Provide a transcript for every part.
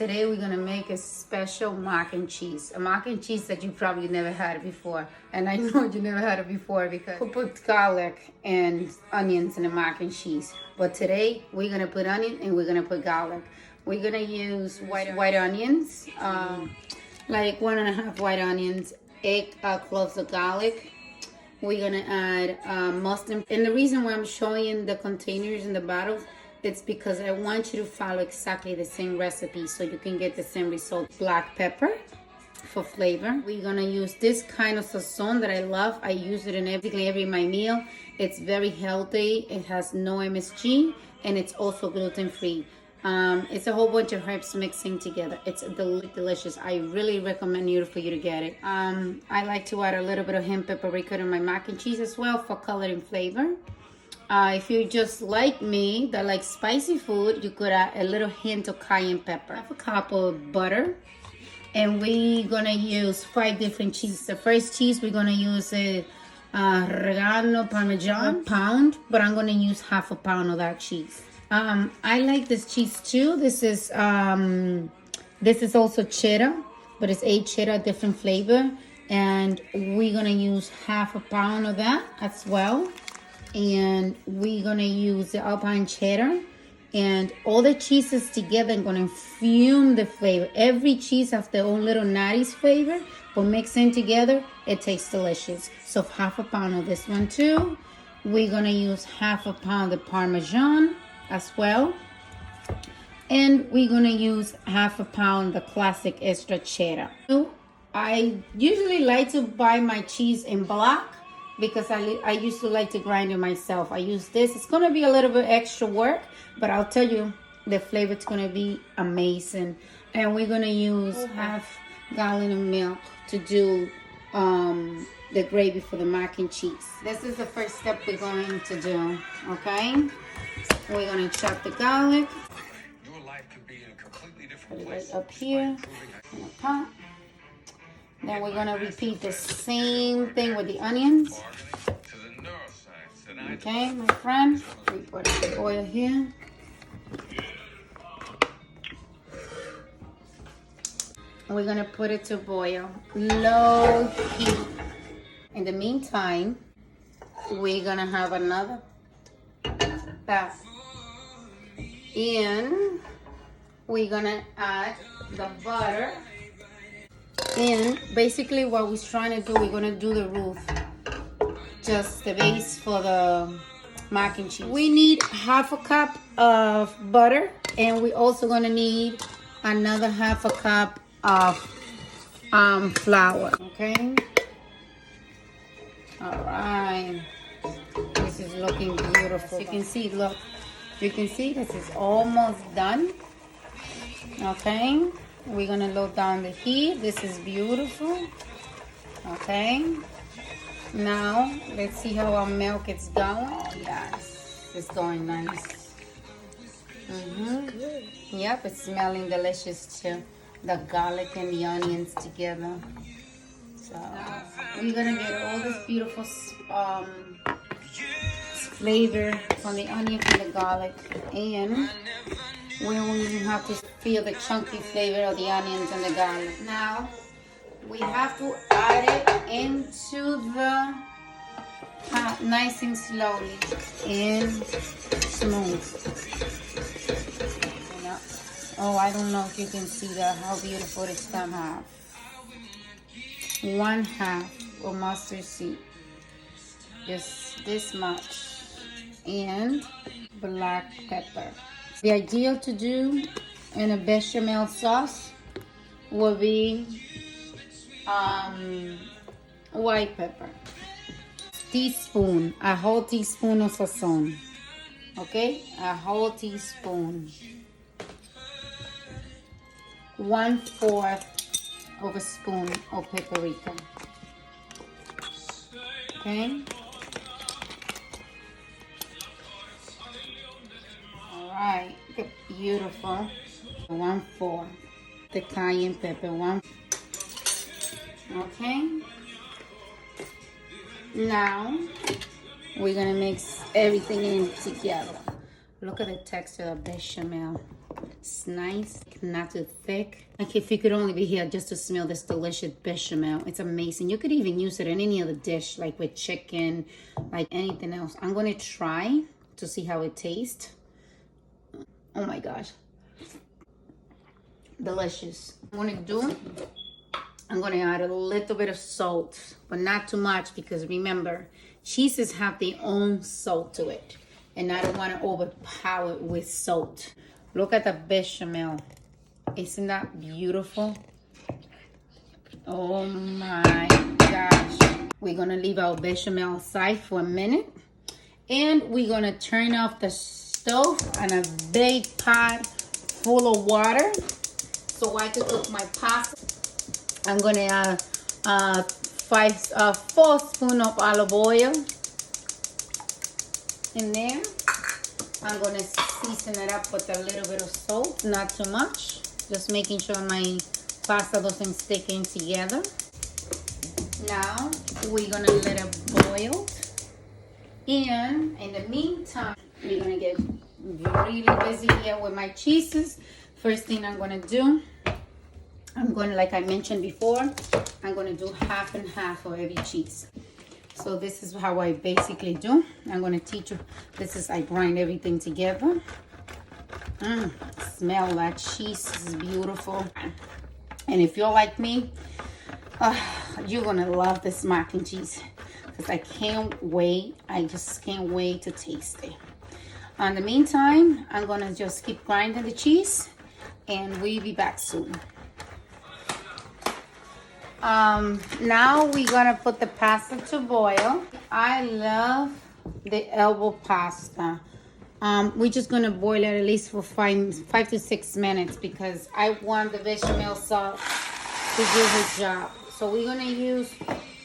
Today we're gonna make a special mac and cheese. A mac and cheese that you probably never had before. And I know you never had it before because we put garlic and onions in the mac and cheese. But today we're gonna put onion and we're gonna put garlic. We're gonna use white onions, like 1.5 white onions, 8 cloves of garlic. We're gonna add mustard. And the reason why I'm showing the containers and the bottles, it's because I want you to follow exactly the same recipe so you can get the same result. Black pepper for flavor. We're gonna use this kind of sazon that I love. I use it in every my meal. It's very healthy. It has no MSG and it's also gluten-free. It's a whole bunch of herbs mixing together. It's delicious. I really recommend for you to get it. I like to add a little bit of hemp paprika to my mac and cheese as well for color and flavor. If you just like me, that like spicy food, you could add a little hint of cayenne pepper. I have a cup of butter, and we're gonna use 5 different cheeses. The first cheese we're gonna use a Regano Parmesan pound, but I'm gonna use 1/2 pound of that cheese. I like this cheese too. This is also cheddar, but it's aged cheddar, different flavor, and we're gonna use 1/2 pound of that as well. And we're gonna use the Alpine cheddar, and all the cheeses together are gonna infuse the flavor. Every cheese has their own little nutties flavor, but mixing together, it tastes delicious. So 1/2 pound of this one too. We're gonna use 1/2 pound of Parmesan as well. And we're gonna use 1/2 pound the classic extra cheddar. So I usually like to buy my cheese in block, because I used to like to grind it myself. I use this. It's gonna be a little bit extra work, but I'll tell you, the flavor is gonna be amazing. And we're gonna use 1/2 gallon of milk to do the gravy for the mac and cheese. This is the first step we're going to do, okay? We're gonna chop the garlic. Your life could be in a completely different place. place. Right up here in the pot. Then we're gonna repeat the same thing with the onions. Okay, my friend. We put the oil here. We're gonna put it to boil. Low heat. In the meantime, we're gonna have another bath. And we're gonna add the butter. And basically what we're trying to do, we're gonna do the roof, just the base for the mac and cheese. We need 1/2 cup of butter, and we're also gonna need another 1/2 cup of flour. Okay. All right. This is looking beautiful. You can see, look. You can see this is almost done. Okay. We're gonna lower down the heat. This is beautiful. Okay. Now let's see how our milk is going. Yes, it's going nice. Yep, it's smelling delicious too. The garlic and the onions together. So we're gonna get all this beautiful flavor from the onion and the garlic, and we won't even have to feel the chunky flavor of the onions and the garlic. Now, we have to add it into the pot nice and slowly and smooth. Oh, I don't know if you can see that, how beautiful it's gonna have. 1/2 of mustard seed. Just this much. And black pepper. The ideal to do in a bechamel sauce will be white pepper. Teaspoon, a whole teaspoon of sazon. Okay, a whole teaspoon. 1/4 of a spoon of paprika. Okay. Alright, beautiful. 1/4 the cayenne pepper. Okay. Now we're gonna mix everything in together. Look at the texture of bechamel. It's nice, not too thick. Like if you could only be here just to smell this delicious bechamel. It's amazing. You could even use it in any other dish, like with chicken, like anything else. I'm gonna try to see how it tastes. Oh my gosh. Delicious. I'm gonna add a little bit of salt, but not too much, because remember, cheeses have their own salt to it. And I don't want to overpower it with salt. Look at the bechamel. Isn't that beautiful? Oh my gosh. We're gonna leave our bechamel aside for a minute. And we're gonna turn off the stove on a big pot full of water so I can cook my pasta. I'm gonna add 4 spoons of olive oil in there. I'm gonna season it up with a little bit of salt, not too much. Just making sure my pasta doesn't stick in together. Now we're gonna let it boil. And in the meantime, we're gonna get really busy here with my cheeses. First thing I'm gonna do, like I mentioned before, I'm gonna do half and half of every cheese. So this is how I basically do. I'm gonna teach you. I grind everything together. Smell that cheese. This is beautiful. And if you're like me, you're gonna love this mac and cheese, because I can't wait. I just can't wait to taste it. In the meantime, I'm gonna just keep grinding the cheese, and we'll be back soon. Now we're gonna put the pasta to boil. I love the elbow pasta. We're just gonna boil it at least for 5 to 6 minutes, because I want the bechamel sauce to do its job. So we're gonna use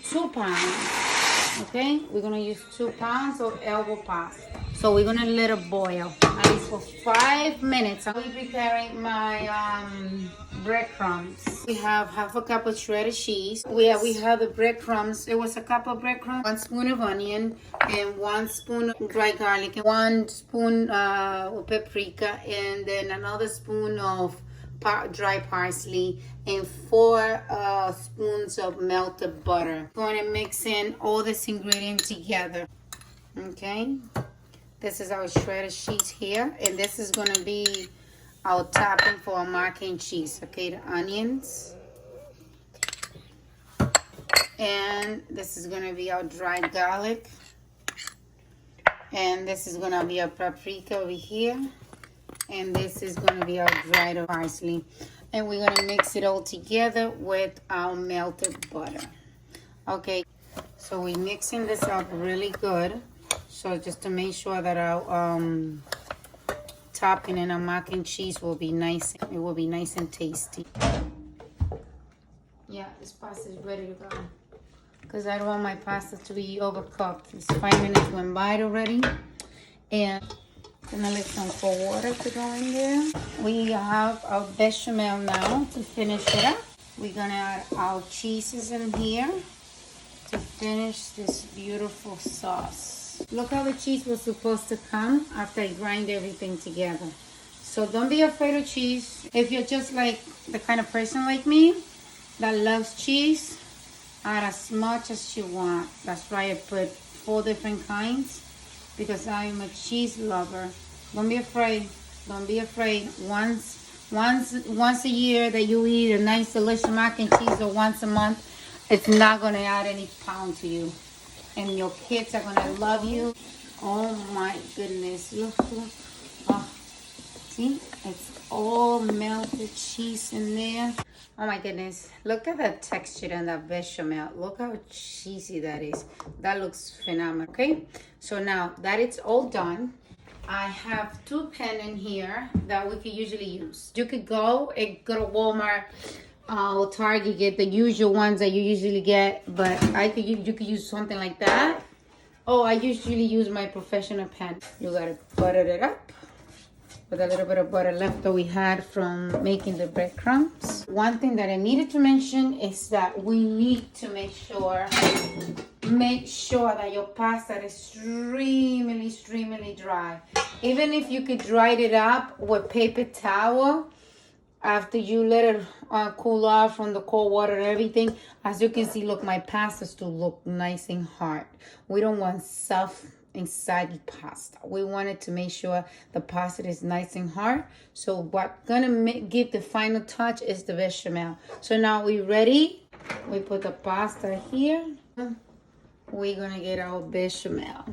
2 pounds. Okay, we're gonna use 2 pounds of elbow pasta. So we're gonna let it boil at least for 5 minutes. I'm preparing my breadcrumbs. We have half a cup of shredded cheese. We have the breadcrumbs. It was a cup of breadcrumbs, 1 spoon of onion, and 1 spoon of dry garlic, and 1 spoon of paprika, and then another spoon of dry parsley, and 4 spoons of melted butter. Going to mix in all this ingredient together. Okay, this is our shredded cheese here, and this is going to be our topping for our mac and cheese. Okay, the onions, and this is going to be our dry garlic, and this is going to be our paprika over here, and this is going to be our dried parsley, and we're going to mix it all together with our melted butter. Okay, so we're mixing this up really good, so just to make sure that our topping and our mac and cheese will be nice. It will be nice and tasty. Yeah, this pasta is ready to go, because I don't want my pasta to be overcooked. It's 5 minutes went by already, and I'm gonna let some cold water to go in there. We have our bechamel now to finish it up. We're gonna add our cheeses in here to finish this beautiful sauce. Look how the cheese was supposed to come after I grind everything together. So don't be afraid of cheese. If you're just like the kind of person like me that loves cheese, add as much as you want. That's why I put 4 different kinds, because I'm a cheese lover. Don't be afraid. Don't be afraid. Once a year that you eat a nice delicious mac and cheese, or once a month, it's not gonna add any pound to you. And your kids are gonna love you. Oh my goodness, look. Oh, see, it's all melted cheese in there. Oh my goodness, look at the texture and that bechamel. Look how cheesy that is. That looks phenomenal. Okay, so now that it's all done, I have 2 pens in here that we could usually use. You could go to Walmart or Target, get the usual ones that you usually get, but you could use something like that. Oh, I usually use my professional pan. You gotta butter it up with a little bit of butter left that we had from making the breadcrumbs. One thing that I needed to mention is that we need to make sure make sure that your pasta is extremely dry. Even if you could dry it up with paper towel after you let it cool off from the cold water and everything. As you can see, look, my pasta still look nice and hard. We don't want soft and saggy pasta. We wanted to make sure the pasta is nice and hard. So what's gonna give the final touch is the bechamel. So now we ready. We put the pasta here. We're gonna get our bechamel.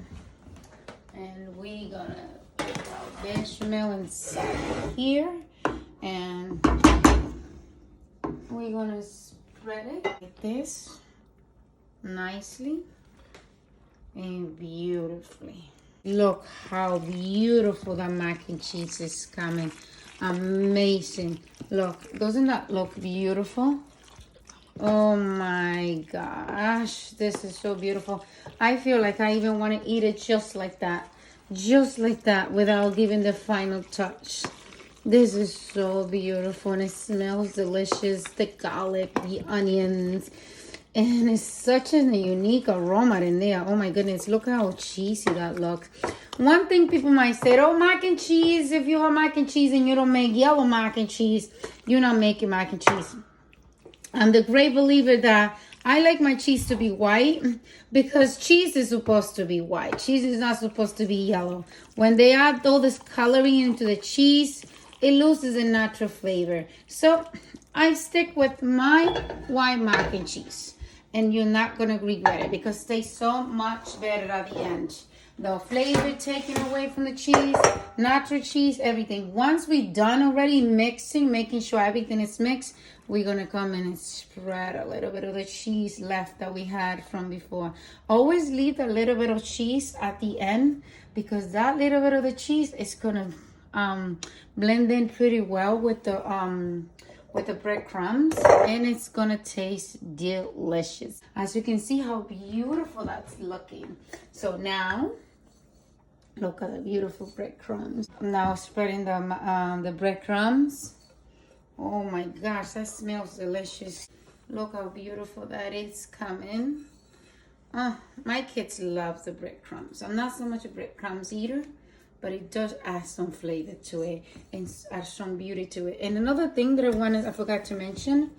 And we're gonna put our bechamel inside here. And we're gonna spread it like this nicely and beautifully. Look how beautiful the mac and cheese is coming. Amazing. Look, doesn't that look beautiful? Oh my gosh, this is so beautiful. I feel like I even want to eat it just like that, without giving the final touch. This is so beautiful and it smells delicious. The garlic, the onions, and it's such a unique aroma in there. Oh my goodness, look how cheesy that looks. One thing people might say, oh, mac and cheese, if you have mac and cheese and you don't make yellow mac and cheese, you're not making mac and cheese. I'm the great believer that I like my cheese to be white because cheese is supposed to be white. Cheese is not supposed to be yellow. When they add all this coloring into the cheese, it loses a natural flavor. So I stick with my white mac and cheese. And you're not going to regret it because it tastes so much better at the end. The flavor taken away from the cheese, natural cheese, everything. Once we're done already mixing, making sure everything is mixed, we're going to come in and spread a little bit of the cheese left that we had from before. Always leave a little bit of cheese at the end because that little bit of the cheese is going to blend in pretty well with the breadcrumbs, and it's gonna taste delicious. As you can see how beautiful that's looking. So now look at the beautiful breadcrumbs. Now spreading the breadcrumbs. Oh my gosh, that smells delicious. Look how beautiful that is coming. Oh, my kids love the breadcrumbs. I'm not so much a breadcrumbs eater, but it does add some flavor to it and add some beauty to it. And another thing that I forgot to mention,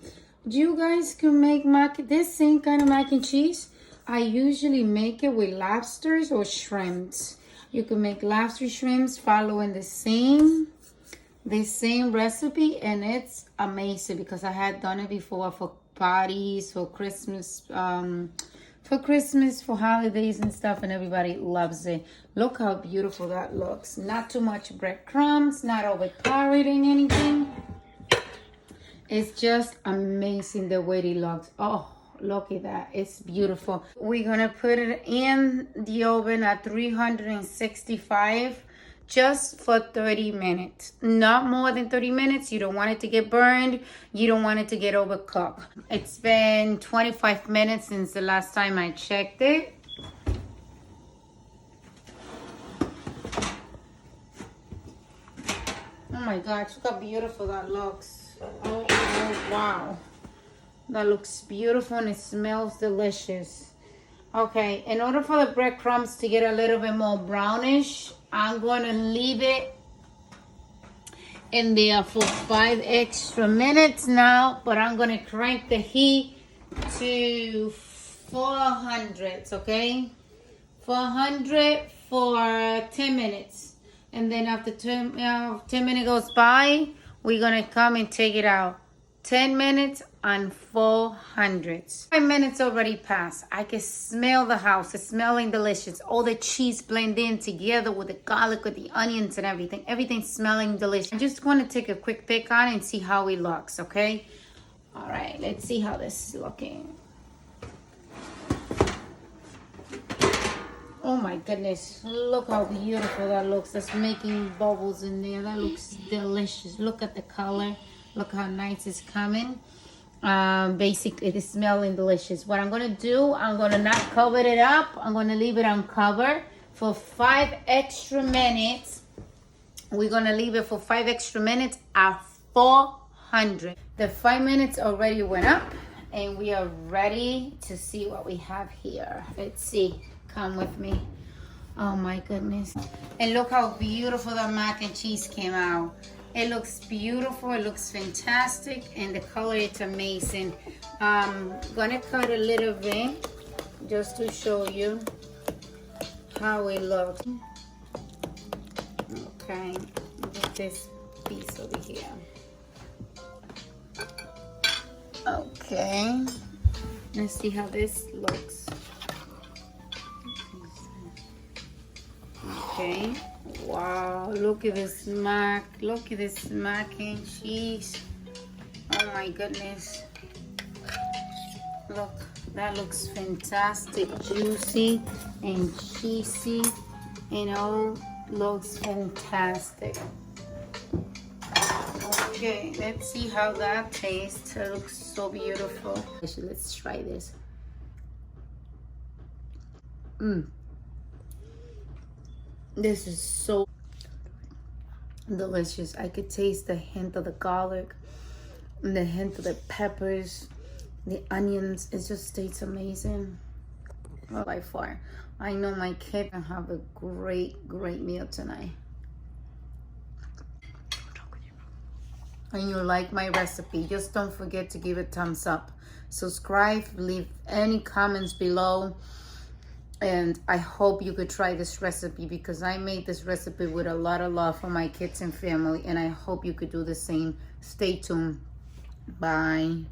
you guys can make this same kind of mac and cheese. I usually make it with lobsters or shrimps. You can make lobster shrimps following the same recipe, and it's amazing because I had done it before for parties, for Christmas, for holidays and stuff, and everybody loves it. Look how beautiful that looks. Not too much breadcrumbs, not overpowering anything. It's just amazing the way it looks. Oh, look at that. It's beautiful. We're gonna put it in the oven at 365 just for 30 minutes. Not more than 30 minutes. You don't want it to get burned. You don't want it to get overcooked. It's been 25 minutes since the last time I checked it. Oh my gosh, look how beautiful that looks. Oh wow. That looks beautiful and it smells delicious. Okay, in order for the breadcrumbs to get a little bit more brownish, I'm going to leave it in there for 5 extra minutes now, but I'm going to crank the heat to 400, okay? 400 for 10 minutes. And then after 10 minutes goes by, we're going to come and take it out. 10 minutes on 400. 5 minutes already passed. I can smell the house. It's smelling delicious. All the cheese blend in together with the garlic, with the onions and everything. Everything's smelling delicious. I'm just going to take a quick pick on it and see how it looks, okay? All right, let's see how this is looking. Oh my goodness, look how beautiful that looks. That's making bubbles in there. That looks delicious. Look at the color. Look how nice it's coming. Basically, it's smelling delicious. What I'm going to do, I'm going to not cover it up. I'm going to leave it uncovered for 5 extra minutes. We're going to leave it for 5 extra minutes at 400. The 5 minutes already went up. and we are ready to see what we have here. Let's see. Come with me. Oh my goodness. And look how beautiful the mac and cheese came out. It looks beautiful, it looks fantastic, and the color is amazing. I'm gonna cut a little bit just to show you how it looks. Okay, get this piece over here. Okay, let's see how this looks. Okay, wow, look at this mac and cheese. Oh my goodness, look, that looks fantastic, juicy and cheesy, and all looks fantastic. Okay, let's see how that tastes. It looks so beautiful. Let's try this. This is so delicious. I could taste the hint of the garlic and the hint of the peppers, the onions. It just tastes amazing. Well, by far, I know my kid can have a great meal tonight. And you like my recipe, just don't forget to give it a thumbs up. Subscribe, leave any comments below. And I hope you could try this recipe, because I made this recipe with a lot of love for my kids and family. And I hope you could do the same. Stay tuned. Bye.